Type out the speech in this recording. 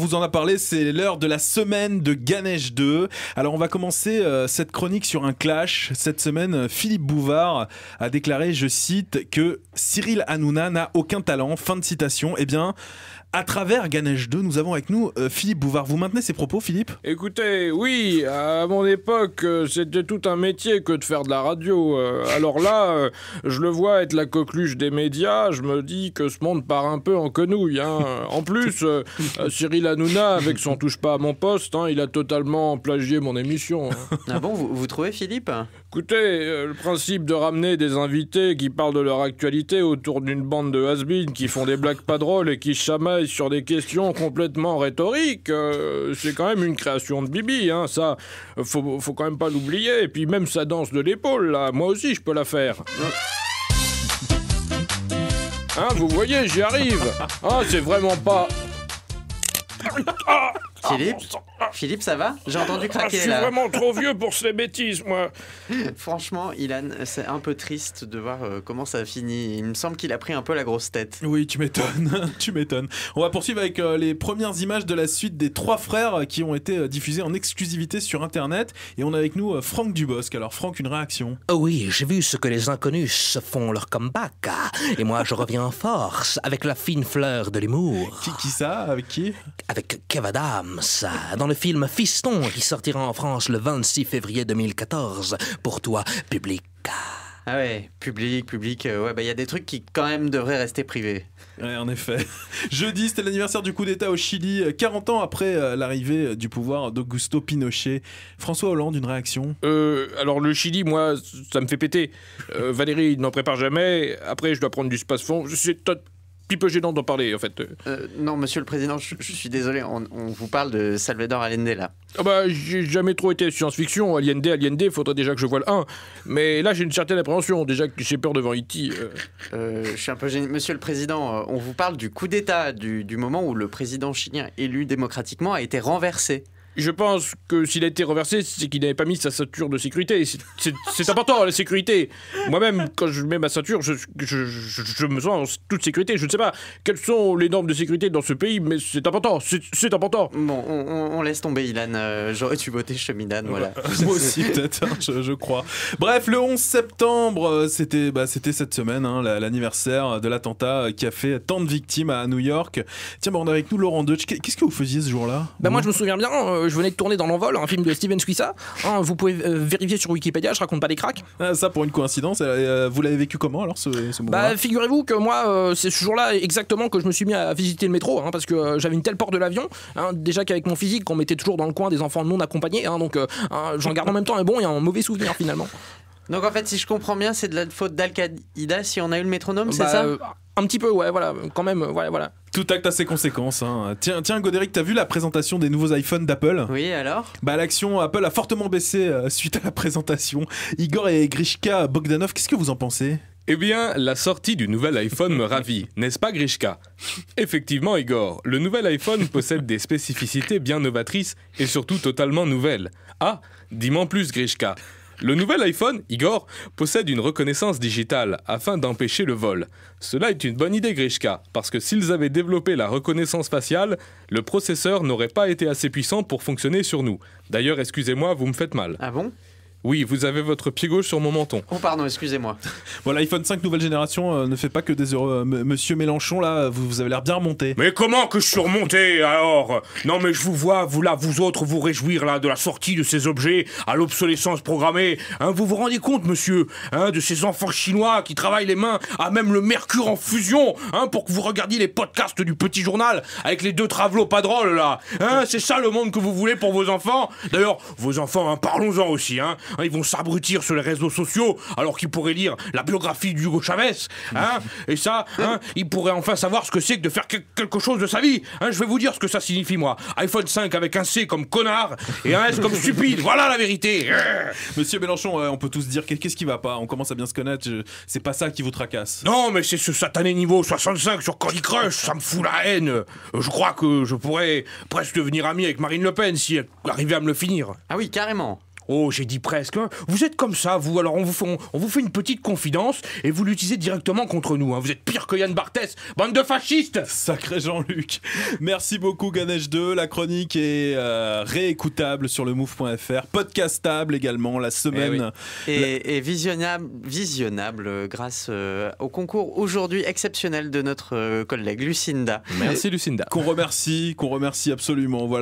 vous en a parlé, c'est l'heure de la semaine de Ganesh 2. Alors on va commencer cette chronique sur un clash. Cette semaine, Philippe Bouvard a déclaré, je cite, que Cyril Hanouna n'a aucun talent. Fin de citation. Eh bien, à travers Ganesh 2, nous avons avec nous Philippe Bouvard. Vous maintenez ces propos, Philippe ? Écoutez, oui, à mon époque, c'était tout un métier que de faire de la radio. Alors là, je le vois être la coqueluche des médias, je me dis que ce monde part un peu en quenouille. En plus, Cyril Hanouna, avec son touche pas à mon poste, il a totalement plagié mon émission. Ah bon, vous trouvez, Philippe ? Écoutez, le principe de ramener des invités qui parlent de leur actualité autour d'une bande de has-beens qui font des blagues pas drôles et qui chamaillent sur des questions complètement rhétoriques, c'est quand même une création de Bibi, ça, faut quand même pas l'oublier. Et puis même sa danse de l'épaule, là, moi aussi je peux la faire. Vous voyez, j'y arrive. C'est vraiment pas... Philippe, ça va ? J'ai entendu craquer là. Je suis vraiment trop vieux pour ces bêtises, moi. Franchement, Ilan, c'est un peu triste de voir comment ça a fini. Il me semble qu'il a pris un peu la grosse tête. Oui, tu m'étonnes, tu m'étonnes. On va poursuivre avec les premières images de la suite des Trois Frères qui ont été diffusées en exclusivité sur Internet. Et on a avec nous Franck Dubosc. Alors Franck, une réaction ? Oh oui, j'ai vu ce que les inconnus se font leur comeback. Et moi, je reviens en force avec la fine fleur de l'humour. Qui ça ? Avec qui ? Avec Kev Adams, dans le film Fiston, qui sortira en France le 26 février 2014. Pour toi, public. Ah ouais, public, il y a des trucs qui quand même devraient rester privés. Ouais, en effet. Jeudi, c'était l'anniversaire du coup d'État au Chili, 40 ans après l'arrivée du pouvoir d'Augusto Pinochet. François Hollande, une réaction ? Alors le Chili, moi, ça me fait péter. Valérie, il n'en prépare jamais. Après, je dois prendre du space-fond. C'est petit peu gênant d'en parler, en fait. Non, monsieur le président, je suis désolé, on vous parle de Salvador Allende, là. J'ai jamais trop été science-fiction. Allende, faudrait déjà que je voie le 1. Mais là, j'ai une certaine appréhension, déjà que j'ai peur devant E.T. Je suis un peu gêné. Monsieur le président, on vous parle du coup d'État, du moment où le président chilien élu démocratiquement a été renversé. Je pense que s'il a été renversé, c'est qu'il n'avait pas mis sa ceinture de sécurité. C'est important, la sécurité. Moi-même, quand je mets ma ceinture, je me sens en toute sécurité. Je ne sais pas quelles sont les normes de sécurité dans ce pays, mais c'est important. C'est important. Bon, on laisse tomber, Ilan. J'aurais dû voter Cheminade, voilà. Moi aussi, peut-être, je crois. Bref, le 11 septembre, c'était cette semaine, l'anniversaire de l'attentat qui a fait tant de victimes à New York. Tiens, on a avec nous Laurent Deutsch. Qu'est-ce que vous faisiez ce jour-là ? Moi, je me souviens bien. Je venais de tourner dans l'envol, un film de Steven Suissa. Vous pouvez vérifier sur Wikipédia, je raconte pas des cracks. Ça, pour une coïncidence, vous l'avez vécu comment alors ce moment-là ? Figurez-vous que moi, c'est ce jour-là exactement que je me suis mis à visiter le métro, parce que j'avais une telle peur de l'avion, déjà qu'avec mon physique, on mettait toujours dans le coin des enfants non accompagnés, donc j'en garde en même temps un bon et un mauvais souvenir finalement. Donc en fait, si je comprends bien, c'est de la faute d'Al-Qaïda si on a eu le métronome, c'est ça ? Un petit peu, ouais, voilà, quand même, voilà. Tout acte a ses conséquences. Tiens, Godéric, t'as vu la présentation des nouveaux iPhones d'Apple ? Oui, alors ? L'action Apple a fortement baissé suite à la présentation. Igor et Grishka Bogdanov, qu'est-ce que vous en pensez ? Eh bien, la sortie du nouvel iPhone me ravit, n'est-ce pas Grishka ? Effectivement, Igor, le nouvel iPhone possède des spécificités bien novatrices et surtout totalement nouvelles. Ah, dis-moi en plus Grishka. Le nouvel iPhone, Igor, possède une reconnaissance digitale afin d'empêcher le vol. Cela est une bonne idée, Grishka, parce que s'ils avaient développé la reconnaissance faciale, le processeur n'aurait pas été assez puissant pour fonctionner sur nous. D'ailleurs, excusez-moi, vous me faites mal. Ah bon ? Oui, vous avez votre pied gauche sur mon menton. Oh pardon, excusez-moi. L'iPhone 5 nouvelle génération ne fait pas que des heureux. Monsieur Mélenchon, là, vous avez l'air bien remonté. Mais comment que je suis remonté, alors ? Non mais je vous vois, vous autres, vous réjouir là de la sortie de ces objets à l'obsolescence programmée. Vous vous rendez compte, monsieur, de ces enfants chinois qui travaillent les mains à même le mercure en fusion, pour que vous regardiez les podcasts du Petit Journal avec les deux travelots pas drôles, là. C'est ça le monde que vous voulez pour vos enfants ? D'ailleurs, vos enfants, parlons-en aussi, ils vont s'abrutir sur les réseaux sociaux alors qu'ils pourraient lire la biographie d'Hugo Chavez, et ça, ils pourraient enfin savoir ce que c'est que de faire quelque chose de sa vie. Je vais vous dire ce que ça signifie, moi. iPhone 5 avec un C comme connard et un S comme stupide, voilà la vérité. Monsieur Mélenchon, on peut tous dire qu'est-ce qui va pas ? On commence à bien se connaître, c'est pas ça qui vous tracasse. Non, mais c'est ce satané niveau 65 sur Candy Crush, ça me fout la haine. Je crois que je pourrais presque devenir ami avec Marine Le Pen si elle arrivait à me le finir. Ah oui, carrément. Oh, j'ai dit presque. Hein. Vous êtes comme ça, vous. Alors, on vous fait une petite confidence et vous l'utilisez directement contre nous. Hein. Vous êtes pire que Yann Barthès, bande de fascistes. Sacré Jean-Luc. Merci beaucoup Ganesh 2. La chronique est réécoutable sur le move.fr, podcastable également la semaine. Et visionnable grâce au concours aujourd'hui exceptionnel de notre collègue Lucinda. Merci Lucinda. Qu'on remercie absolument. Voilà.